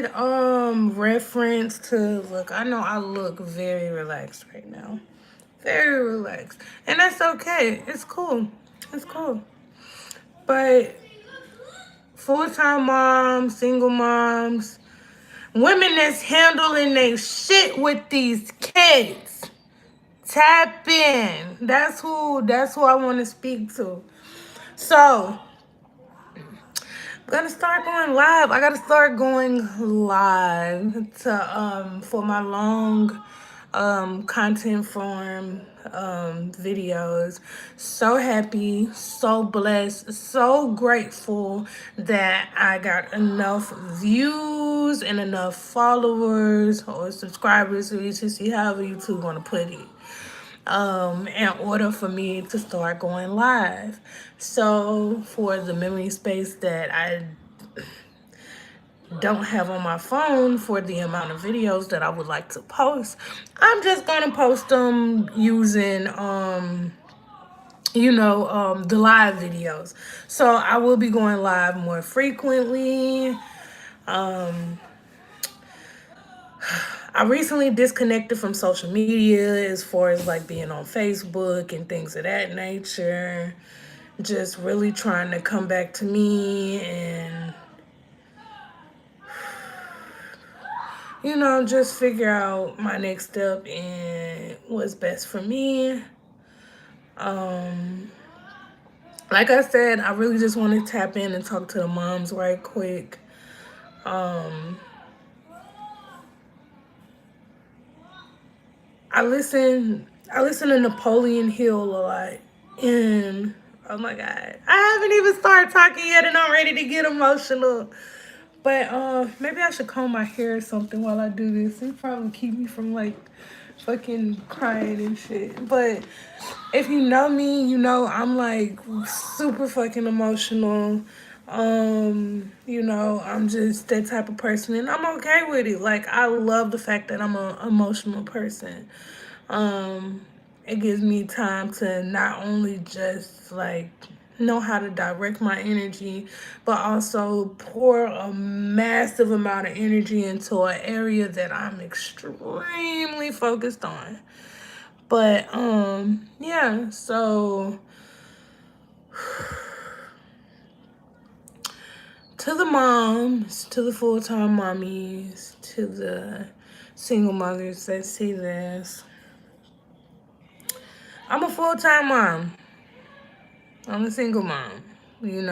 did reference to, look, I know I look very relaxed right now. Very relaxed. And that's okay. It's cool. It's cool. But full-time moms, single moms, women that's handling their shit with these kids. Tap in. That's who I want to speak to. So I'm gonna start going live. I gotta start going live to for my long content form videos. So happy, so blessed, so grateful that I got enough views and enough followers or subscribers, or you see however YouTube want to put it, in order for me to start going live. So for the memory space that I don't have on my phone for the amount of videos that I would like to post, I'm just gonna post them using the live videos. So I will be going live more frequently. I recently disconnected from social media as far as like being on Facebook and things of that nature. Just really trying to come back to me and, just figure out my next step and what's best for me. Like I said, I really just want to tap in and talk to the moms right quick. I listen to Napoleon Hill a lot, and oh my god, I haven't even started talking yet, and I'm ready to get emotional. But maybe I should comb my hair or something while I do this. It probably keep me from like fucking crying and shit. But if you know me, I'm like super fucking emotional. I'm just that type of person, and I'm okay with it. Like, I love the fact that I'm an emotional person. Um, it gives me time to not only just like know how to direct my energy, but also pour a massive amount of energy into an area that I'm extremely focused on. But yeah, so to the moms, to the full-time mommies, to the single mothers that see this, I'm a full-time mom. I'm a single mom, and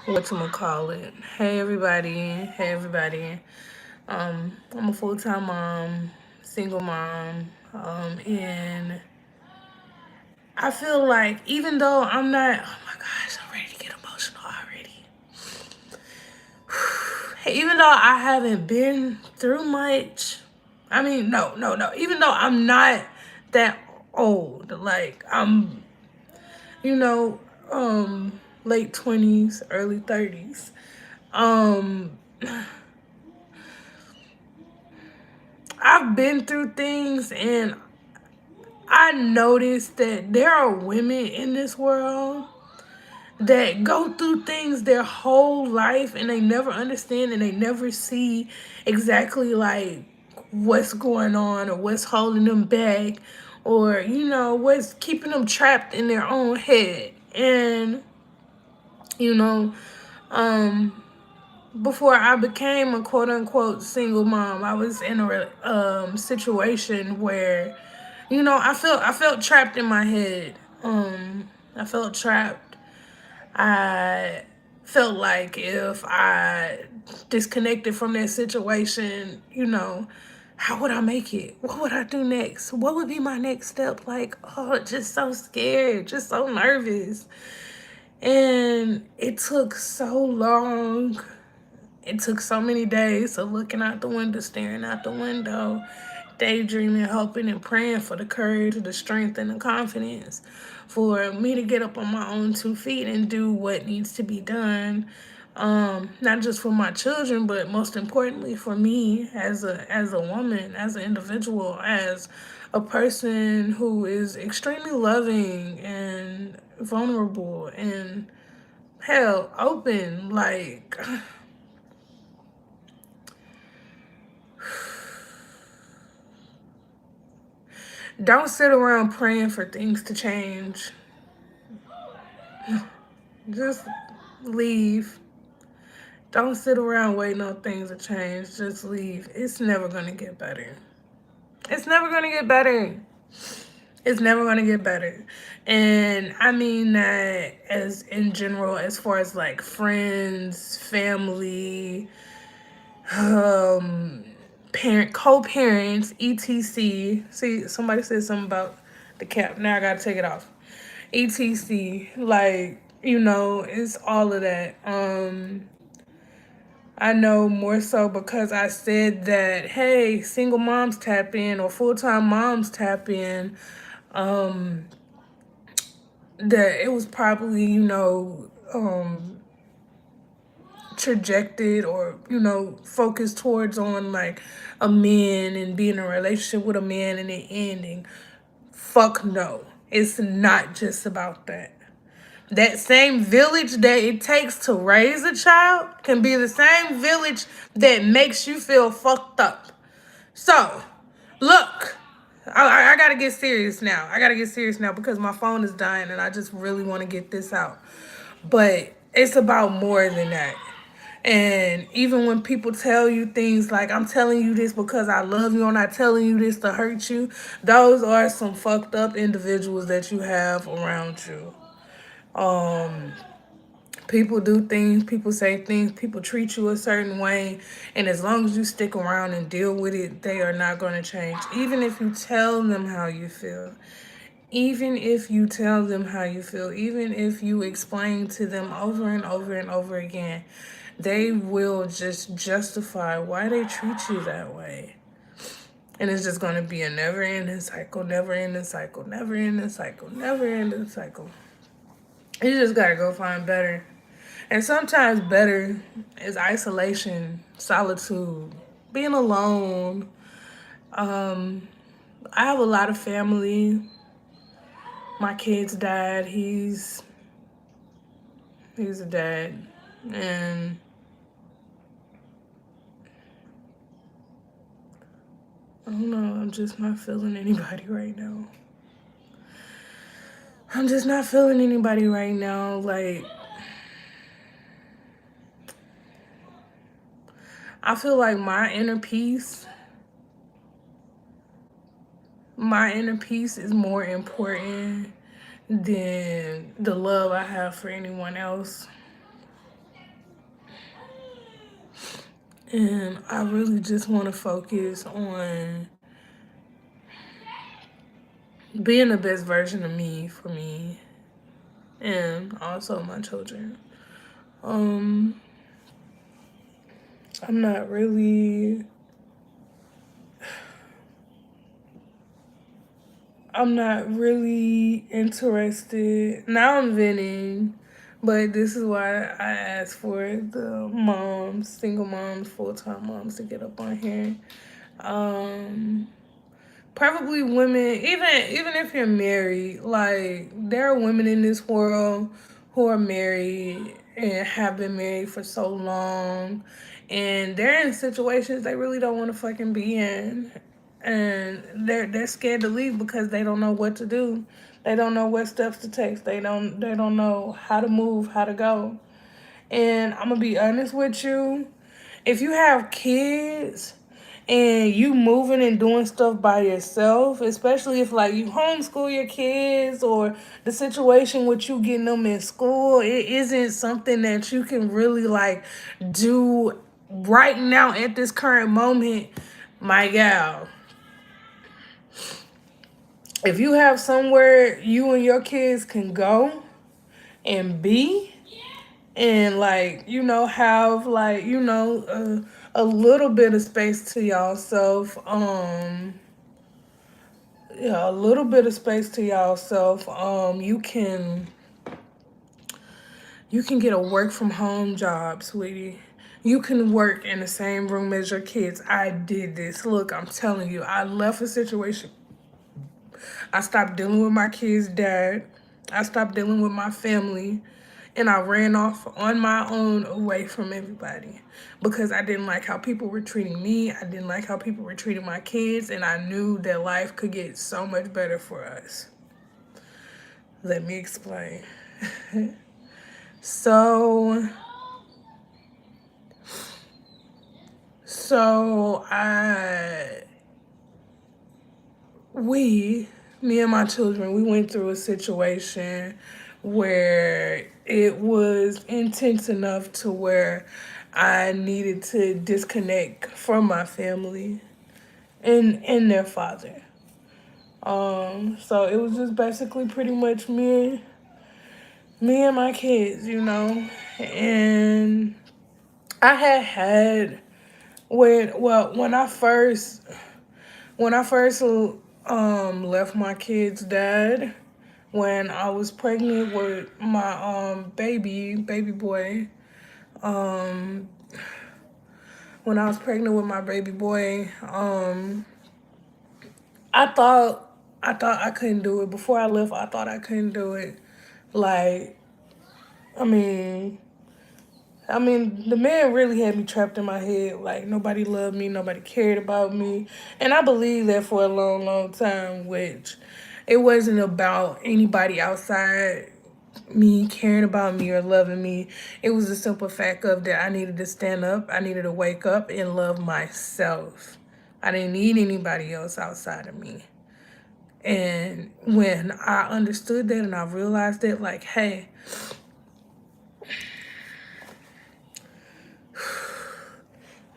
whatchamacallit. Hey everybody, hey everybody. I'm a full-time mom, single mom, and I feel like even though I'm not, oh my gosh, I'm ready to get emotional already. Even though I haven't been through much, I mean, no. Even though I'm not that old, like I'm, you know, late 20s, early 30s. Um, I've been through things, and I noticed that there are women in this world that go through things their whole life and they never understand and they never see exactly like what's going on or what's holding them back, or what's keeping them trapped in their own head. And you know um before I became a quote unquote single mom, I was in a situation where I felt trapped in my head. I felt trapped. I felt like if I disconnected from that situation, how would I make it? What would I do next? What would be my next step? Like, oh, just so scared, just so nervous. And it took so long. It took so many days of looking out the window, staring out the window, daydreaming, hoping, and praying for the courage, the strength, and the confidence for me to get up on my own 2 feet and do what needs to be done. Not just for my children, but most importantly for me as a woman, as an individual, as a person who is extremely loving and vulnerable and hell, open. Like, don't sit around praying for things to change. Just leave. Don't sit around waiting on things to change. Just leave. It's never gonna get better. It's never gonna get better. It's never gonna get better. And I mean that as in general, as far as like friends, family, um, co-parents, etc. See, somebody said something about the cap. Now I gotta take it off. etc. Like, it's all of that. I know more so because I said that, hey, single moms tap in or full-time moms tap in. That it was probably, trajected or, focused towards on like a man and being in a relationship with a man and it ending. Fuck no. It's not just about that. That same village that it takes to raise a child can be the same village that makes you feel fucked up. So, look, I gotta get serious now. I gotta get serious now because my phone is dying and I just really want to get this out. But it's about more than that. And even when people tell you things like, I'm telling you this because I love you, I'm not telling you this to hurt you, those are some fucked up individuals that you have around you. Um, People do things, people say things, people treat you a certain way, and as long as you stick around and deal with it, they are not going to change. Even if you tell them how you feel, even if you tell them how you feel, even if you explain to them over and over and over again, they will just justify why they treat you that way. And it's just going to be a never ending cycle, never ending cycle, never ending cycle, never ending cycle. You just got to go find better. And sometimes better is isolation, solitude, being alone. I have a lot of family. My kid's dad, he's a dad. And I don't know, I'm just not feeling anybody right now. I'm just not feeling anybody right now. Like, I feel like my inner peace is more important than the love I have for anyone else. And I really just want to focus on being the best version of me for me and also my children. I'm not really interested. Now I'm venting, but this is why I asked for the moms, single moms, full-time moms to get up on here. Probably women, even if you're married, like there are women in this world who are married and have been married for so long, and they're in situations they really don't want to fucking be in, and they're scared to leave because they don't know what to do. They don't know what steps to take. They don't know how to move, how to go. And I'm gonna be honest with you, if you have kids and you moving and doing stuff by yourself, especially if like you homeschool your kids or the situation with you getting them in school, it isn't something that you can really like do right now at this current moment, my gal. If you have somewhere you and your kids can go and be, and like have like a little bit of space to yourself, yeah, a little bit of space to yourself, you can get a work from home job, sweetie. You can work in the same room as your kids. I did this. Look, I'm telling you, I left a situation. I stopped dealing with my kids' dad. I stopped dealing with my family. and I ran off on my own away from everybody because I didn't like how people were treating me. I didn't like how people were treating my kids, and I knew that life could get so much better for us. Let me explain. So, so I, we, me and my children, we went through a situation where it was intense enough to where I needed to disconnect from my family and their father. So it was just basically pretty much me and my kids, you know. And I had when I first left my kid's dad, when I was pregnant with my baby boy. um when I was pregnant with my baby boy, I thought I couldn't do it. Before I left, I thought I couldn't do it. Like, I mean, the man really had me trapped in my head. Like, nobody loved me, nobody cared about me. And I believed that for a long, long time, which it wasn't about anybody outside me caring about me or loving me. It was the simple fact of that I needed to stand up, I needed to wake up and love myself. I didn't need anybody else outside of me. And when I understood that and I realized that, like, hey,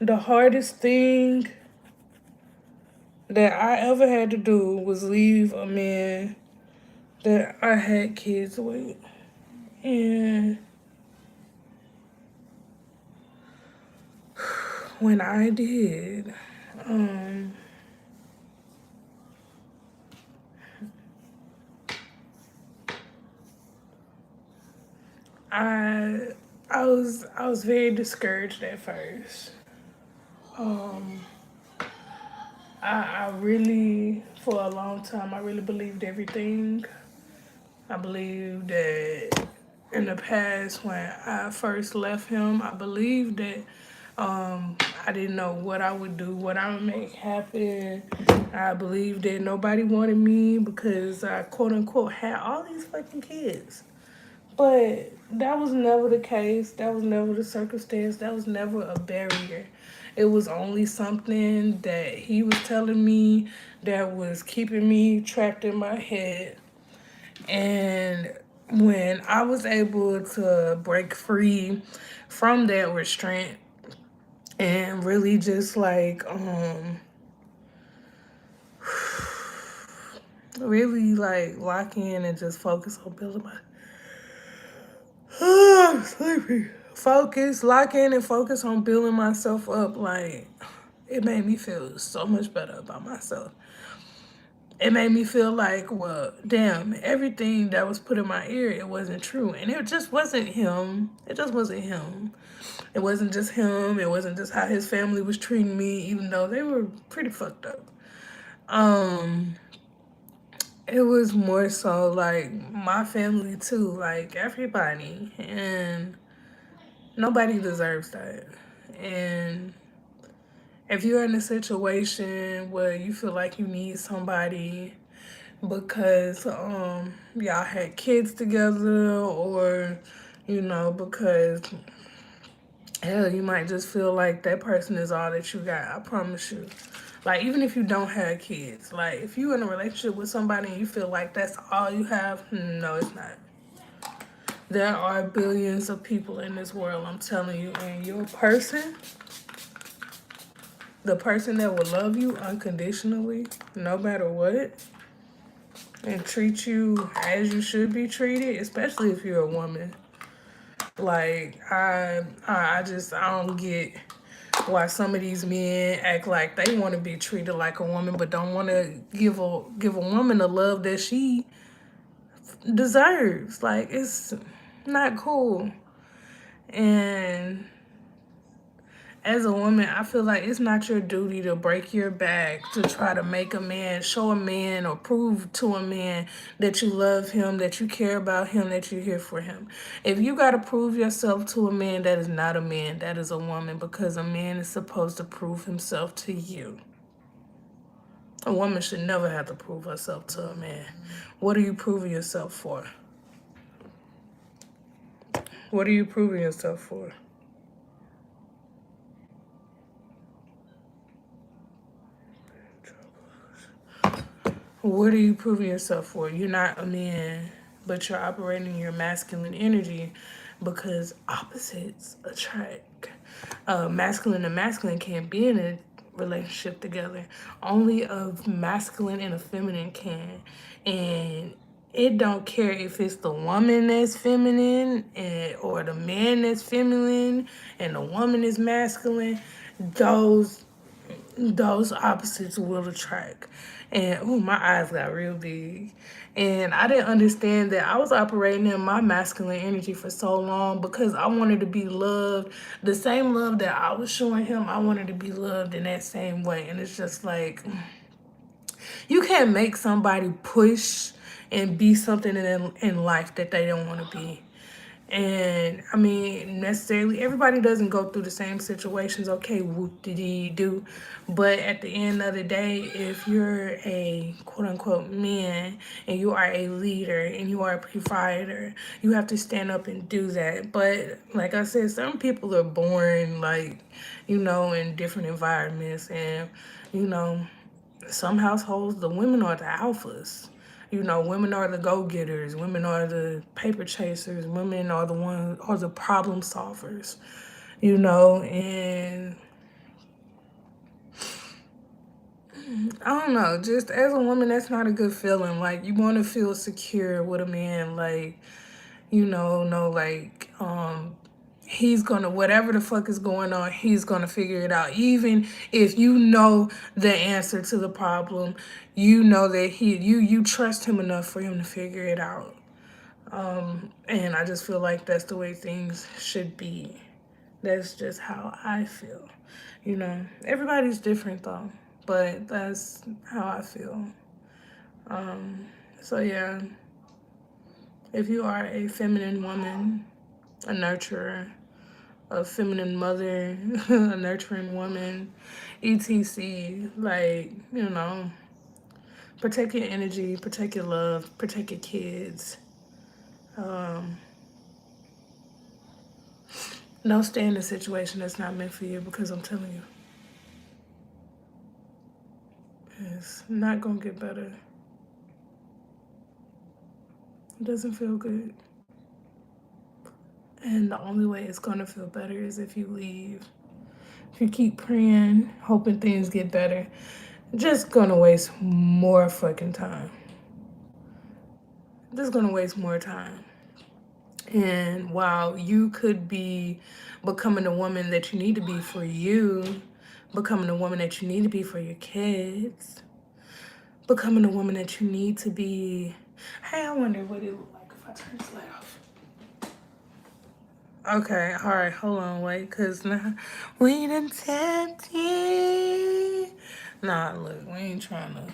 the hardest thing that I ever had to do was leave a man that I had kids with. And when I did, um, I I was very discouraged at first. Um, I really, for a long time, I really believed everything. I believed that in the past when I first left him, I believed that I didn't know what I would do, what I would make happen. I believed that nobody wanted me because I quote unquote had all these fucking kids. But that was never the case. That was never the circumstance. That was never a barrier. It was only something that he was telling me that was keeping me trapped in my head. And when I was able to break free from that restraint and really just like really like lock in and just focus on building my I'm sleepy. Focus, lock in and focus on building myself up. Like, it made me feel so much better about myself. It made me feel like, well, damn, everything that was put in my ear, it wasn't true. And it just wasn't him. It just wasn't him. It wasn't just him. It wasn't just how his family was treating me, even though they were pretty fucked up. Um, it was more so like my family too, like everybody. And nobody deserves that. And if you're in a situation where you feel like you need somebody because y'all had kids together, or because hell, you might just feel like that person is all that you got. I promise you. Like, even if you don't have kids, like, if you're in a relationship with somebody and you feel like that's all you have, no, it's not. There are billions of people in this world, I'm telling you, and your person, the person that will love you unconditionally, no matter what, and treat you as you should be treated, especially if you're a woman. Like, I don't get why some of these men act like they want to be treated like a woman, but don't want to give a woman the love that she deserves. Like, it's not cool. And as a woman, I feel like it's not your duty to break your back to try to make a man, show a man, or prove to a man that you love him, that you care about him, that you're here for him. If you got to prove yourself to a man, that is not a man, that is a woman, because a man is supposed to prove himself to you. A woman should never have to prove herself to a man. What are you proving yourself for? What are you proving yourself for? What are you proving yourself for? You're not a man, but you're operating your masculine energy because opposites attract. Masculine and masculine can't be in a relationship together. Only a masculine and a feminine can. And it don't care if it's the woman that's feminine or the man that's feminine and the woman is masculine. Those opposites will attract. And oh, my eyes got real big. And I didn't understand that I was operating in my masculine energy for so long because I wanted to be loved. The same love that I was showing him, I wanted to be loved in that same way. And it's just like, you can't make somebody push and be something in life that they don't want to be. And I mean, necessarily, everybody doesn't go through the same situations. Okay, whoop-de-dee-do. But at the end of the day, if you're a quote unquote man and you are a leader and you are a provider, you have to stand up and do that. But like I said, some people are born like, in different environments. And, you know, some households, the women are the alphas. Women are the go-getters. Women are the paper chasers. Women are the problem solvers. And I don't know, just as a woman, that's not a good feeling. Like, you want to feel secure with a man, like, he's gonna, whatever the fuck is going on, he's gonna figure it out. Even if you know the answer to the problem, you know that you trust him enough for him to figure it out. And I just feel like that's the way things should be. That's just how I feel. Everybody's different though, but that's how I feel. So yeah, if you are a feminine woman, a nurturer, a feminine mother, a nurturing woman, etc. Like, protect your energy, protect your love, protect your kids. Don't stay in a situation that's not meant for you, because I'm telling you, it's not going to get better. It doesn't feel good. And the only way it's going to feel better is if you leave. If you keep praying, hoping things get better, just going to waste more fucking time. Just going to waste more time. And while you could be becoming the woman that you need to be for you, becoming the woman that you need to be for your kids, becoming the woman that you need to be. Hey, I wonder what it look like if I turn this light off. Okay, all right, hold on, wait, because now we done tapped in. Nah, look, we ain't trying to.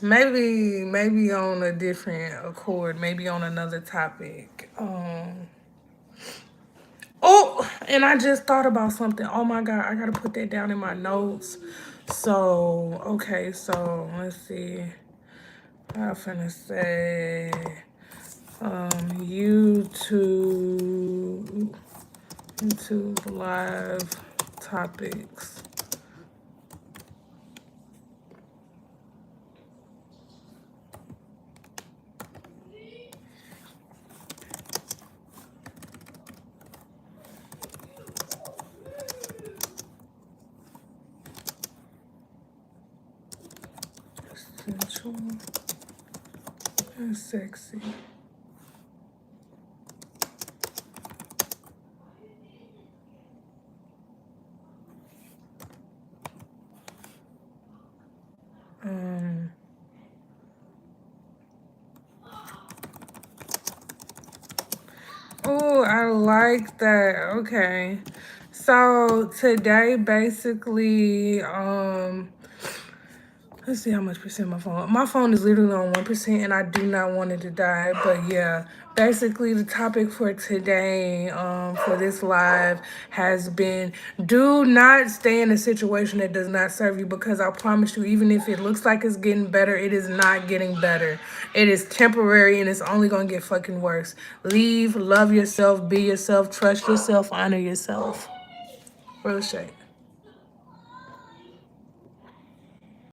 Maybe on a different accord, maybe on another topic. Oh, and I just thought about something. Oh my God, I gotta put that down in my notes. So, okay, so let's see. I'm finna say YouTube live topics. Sensual and sexy. Oh, I like that. Okay. So today basically, let's see how much percent my phone is literally on 1% and I do not want it to die. But yeah, basically the topic for today, for this live has been, do not stay in a situation that does not serve you, because I promise you, even if it looks like it's getting better, it is not getting better. It is temporary and it's only gonna get fucking worse. Leave, love yourself, be yourself, trust yourself, honor yourself. Real shit.